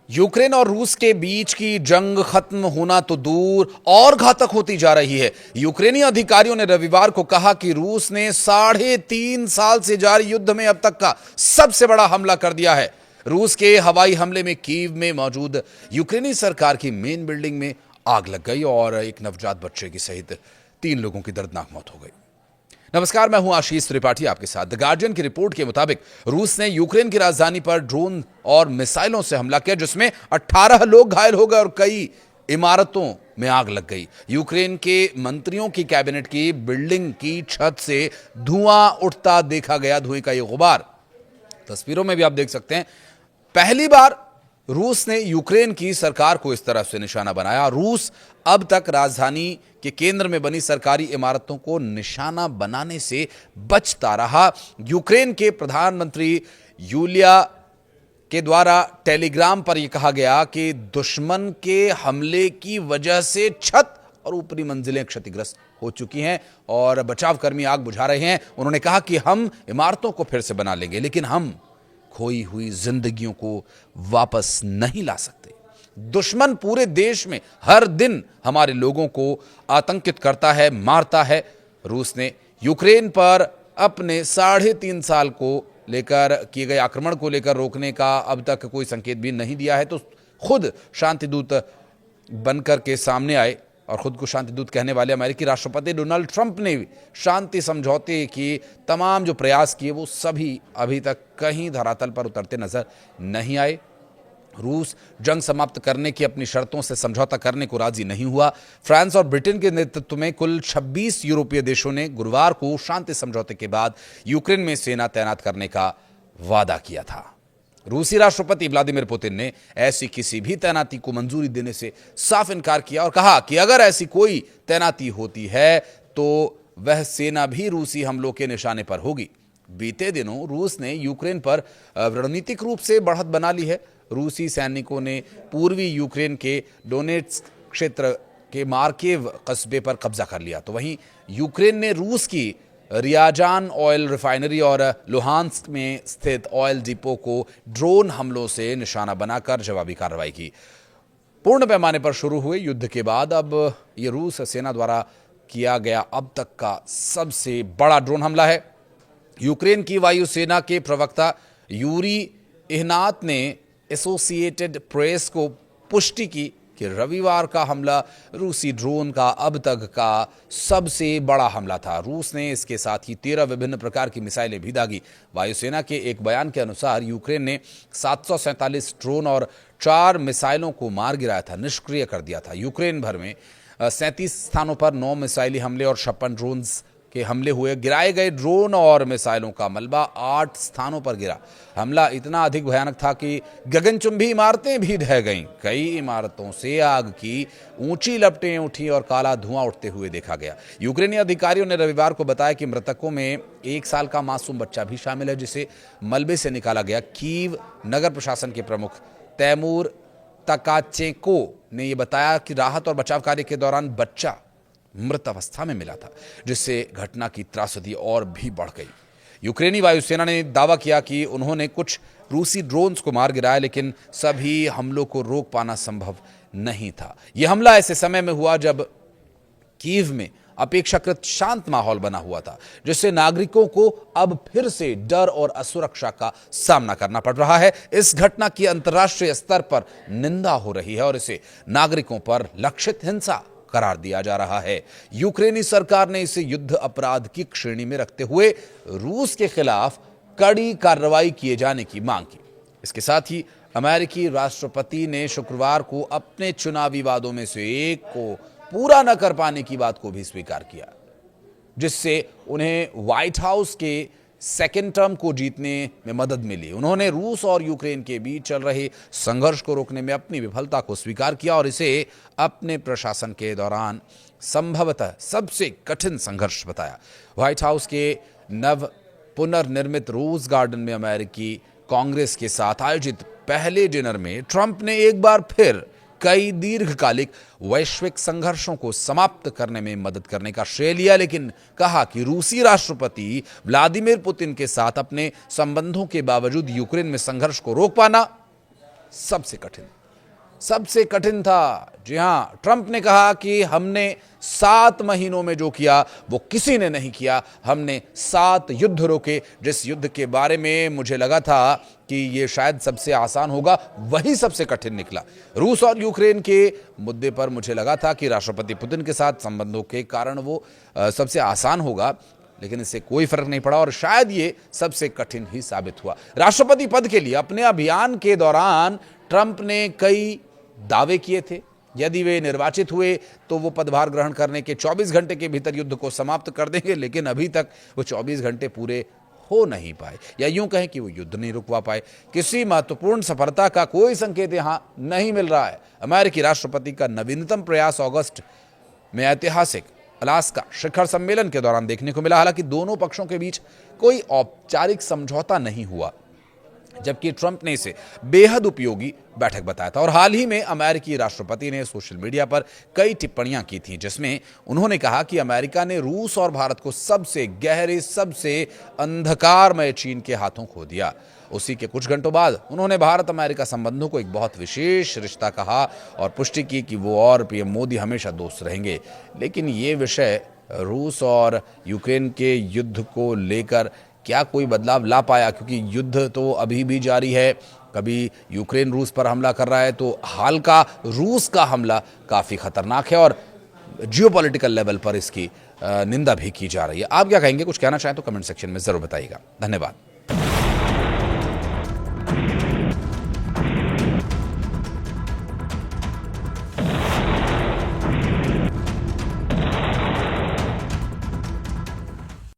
Ukraine और रूस के बीच की जंग खत्म होना तो दूर और घातक होती जा रही है। यूक्रेनी अधिकारियों ने रविवार को कहा कि रूस ने 3.5 साल से जारी युद्ध में अब तक का सबसे बड़ा हमला कर दिया है। रूस के हवाई हमले में कीव में मौजूद यूक्रेनी सरकार की मेन बिल्डिंग में आग लग गई और एक नवजात बच्चे की सहित 3 लोगों की दर्दनाक मौत हो गई। नमस्कार, मैं हूं आशीष त्रिपाठी आपके साथ। द गार्डियन की रिपोर्ट के मुताबिक रूस ने यूक्रेन की राजधानी पर ड्रोन और मिसाइलों से हमला किया, जिसमें 18 लोग घायल हो गए और कई इमारतों में आग लग गई। यूक्रेन के मंत्रियों की कैबिनेट की बिल्डिंग की छत से धुआं उठता देखा गया। धुएं का ये गुबार तस्वीरों में भी आप देख सकते हैं। पहली बार रूस ने यूक्रेन की सरकार को इस तरह से निशाना बनाया। रूस अब तक राजधानी के केंद्र में बनी सरकारी इमारतों को निशाना बनाने से बचता रहा। यूक्रेन के प्रधानमंत्री यूलिया के द्वारा टेलीग्राम पर यह कहा गया कि दुश्मन के हमले की वजह से छत और ऊपरी मंजिलें क्षतिग्रस्त हो चुकी हैं और बचाव कर्मी आग बुझा रहे हैं। उन्होंने कहा कि हम इमारतों को फिर से बना लेंगे, लेकिन हम खोई हुई जिंदगियों को वापस नहीं ला सकते। दुश्मन पूरे देश में हर दिन हमारे लोगों को आतंकित करता है, मारता है। रूस ने यूक्रेन पर अपने 3.5 साल को लेकर किए गए आक्रमण को लेकर रोकने का अब तक कोई संकेत भी नहीं दिया है, तो खुद शांतिदूत बनकर के सामने आए और खुद को शांतिदूत कहने वाले अमेरिकी राष्ट्रपति डोनाल्ड ट्रंप ने शांति समझौते की तमाम जो प्रयास किए वो सभी अभी तक कहीं धरातल पर उतरते नजर नहीं आए। रूस जंग समाप्त करने की अपनी शर्तों से समझौता करने को राजी नहीं हुआ। फ्रांस और ब्रिटेन के नेतृत्व में कुल 26 यूरोपीय देशों ने गुरुवार को शांति समझौते के बाद यूक्रेन में सेना तैनात करने का वादा किया था। रूसी राष्ट्रपति व्लादिमीर पुतिन ने ऐसी किसी भी तैनाती को मंजूरी देने से साफ इनकार किया और कहा कि अगर ऐसी कोई तैनाती होती है तो वह सेना भी रूसी हमलों के निशाने पर होगी। बीते दिनों रूस ने यूक्रेन पर रणनीतिक रूप से बढ़त बना ली है। रूसी सैनिकों ने पूर्वी यूक्रेन के डोनेट्स्क क्षेत्र के मार्केव कस्बे पर कब्जा कर लिया, तो वहीं यूक्रेन ने रूस की रियाजान ऑयल रिफाइनरी और लुहांस्क में स्थित ऑयल डिपो को ड्रोन हमलों से निशाना बनाकर जवाबी कार्रवाई की। पूर्ण पैमाने पर शुरू हुए युद्ध के बाद अब यह रूस सेना द्वारा किया गया अब तक का सबसे बड़ा ड्रोन हमला है। यूक्रेन की वायुसेना के प्रवक्ता यूरी इहनात ने एसोसिएटेड प्रेस को पुष्टि की कि रविवार का हमला रूसी ड्रोन का अब तक का सबसे बड़ा हमला था। रूस ने इसके साथ ही 13 विभिन्न प्रकार की मिसाइलें भी दागी। वायुसेना के एक बयान के अनुसार यूक्रेन ने 747 ड्रोन और 4 मिसाइलों को मार गिराया था, निष्क्रिय कर दिया था। यूक्रेन भर में 37 स्थानों पर 9 मिसाइली हमले और 56 ड्रोन के हमले हुए। गिराए गए ड्रोन और मिसाइलों का मलबा 8 स्थानों पर गिरा। हमला इतना अधिक भयानक था कि गगनचुंबी इमारतें भी ढह गईं। कई इमारतों से आग की ऊंची लपटें उठी और काला धुआं उठते हुए देखा गया। यूक्रेनी अधिकारियों ने रविवार को बताया कि मृतकों में 1 साल का मासूम बच्चा भी शामिल है, जिसे मलबे से निकाला गया। कीव नगर प्रशासन के प्रमुख तैमूर तकाचेंको ने यह बताया कि राहत और बचाव कार्य के दौरान बच्चा मृत अवस्था में मिला था, जिससे घटना की त्रासदी और भी बढ़ गई। यूक्रेनी वायुसेना ने दावा किया कि उन्होंने कुछ रूसी ड्रोन्स को मार गिराया, लेकिन सभी हमलों को रोक पाना संभव नहीं था। यह हमला ऐसे समय में हुआ जब कीव में अपेक्षाकृत शांत माहौल बना हुआ था, जिससे नागरिकों को अब फिर से डर और असुरक्षा का सामना करना पड़ रहा है। इस घटना की अंतर्राष्ट्रीय स्तर पर निंदा हो रही है और इसे नागरिकों पर लक्षित हिंसा करार दिया जा रहा है। यूक्रेनी सरकार ने इसे युद्ध अपराध की श्रेणी में रखते हुए रूस के खिलाफ कड़ी कार्रवाई किए जाने की मांग की। इसके साथ ही अमेरिकी राष्ट्रपति ने शुक्रवार को अपने चुनावी वादों में से एक को पूरा न कर पाने की बात को भी स्वीकार किया, जिससे उन्हें व्हाइट हाउस के सेकेंड टर्म को जीतने में मदद मिली। उन्होंने रूस और यूक्रेन के बीच चल रहे संघर्ष को रोकने में अपनी विफलता को स्वीकार किया और इसे अपने प्रशासन के दौरान संभवतः सबसे कठिन संघर्ष बताया। व्हाइट हाउस के नव पुनर्निर्मित रोज गार्डन में अमेरिकी कांग्रेस के साथ आयोजित पहले डिनर में ट्रंप ने एक बार फिर कई दीर्घकालिक वैश्विक संघर्षों को समाप्त करने में मदद करने का श्रेय लिया, लेकिन कहा कि रूसी राष्ट्रपति व्लादिमीर पुतिन के साथ अपने संबंधों के बावजूद यूक्रेन में संघर्ष को रोक पाना सबसे कठिन था। जी हां, ट्रंप ने कहा कि हमने 7 महीनों में जो किया वो किसी ने नहीं किया। हमने 7 युद्ध रोके। जिस युद्ध के बारे में मुझे लगा था कि ये शायद सबसे आसान होगा, वही सबसे कठिन निकला। रूस और यूक्रेन के मुद्दे पर मुझे लगा था कि राष्ट्रपति पुतिन के साथ संबंधों के कारण वो सबसे आसान होगा, लेकिन इससे कोई फर्क नहीं पड़ा और शायद ये सबसे कठिन ही साबित हुआ। राष्ट्रपति पद के लिए अपने अभियान के दौरान ट्रंप ने कई दावे किए थे। यदि वे निर्वाचित हुए तो वो पदभार ग्रहण करने के 24 घंटे के भीतर युद्ध को समाप्त कर देंगे, लेकिन अभी तक वो 24 घंटे पूरे हो नहीं पाए, या यूं कहें कि वो युद्ध नहीं रुकवा पाए। किसी महत्वपूर्ण सफलता का कोई संकेत यहां नहीं मिल रहा है। अमेरिकी राष्ट्रपति का नवीनतम प्रयास अगस्त में ऐतिहासिक अलास्का शिखर सम्मेलन के दौरान देखने को मिला। हालांकि दोनों पक्षों के बीच कोई औपचारिक समझौता नहीं हुआ, जबकि ट्रंप ने इसे बेहद उपयोगी बैठक बताया था। और हाल ही में अमेरिकी राष्ट्रपति ने सोशल मीडिया पर कई टिप्पणियां की थीं, जिसमें उन्होंने कहा कि अमेरिका ने रूस और भारत को सबसे गहरे, सबसे अंधकारमय चीन के हाथों खो दिया। उसी के कुछ घंटों बाद उन्होंने भारत अमेरिका संबंधों को एक बहुत विशेष रिश्ता कहा और पुष्टि की कि वो और पीएम मोदी हमेशा दोस्त रहेंगे। लेकिन ये विषय रूस और यूक्रेन के युद्ध को लेकर क्या कोई बदलाव ला पाया, क्योंकि युद्ध तो अभी भी जारी है। कभी यूक्रेन रूस पर हमला कर रहा है, तो हाल का रूस का हमला काफ़ी खतरनाक है और जियोपॉलिटिकल लेवल पर इसकी निंदा भी की जा रही है। आप क्या कहेंगे? कुछ कहना चाहें तो कमेंट सेक्शन में ज़रूर बताइएगा। धन्यवाद।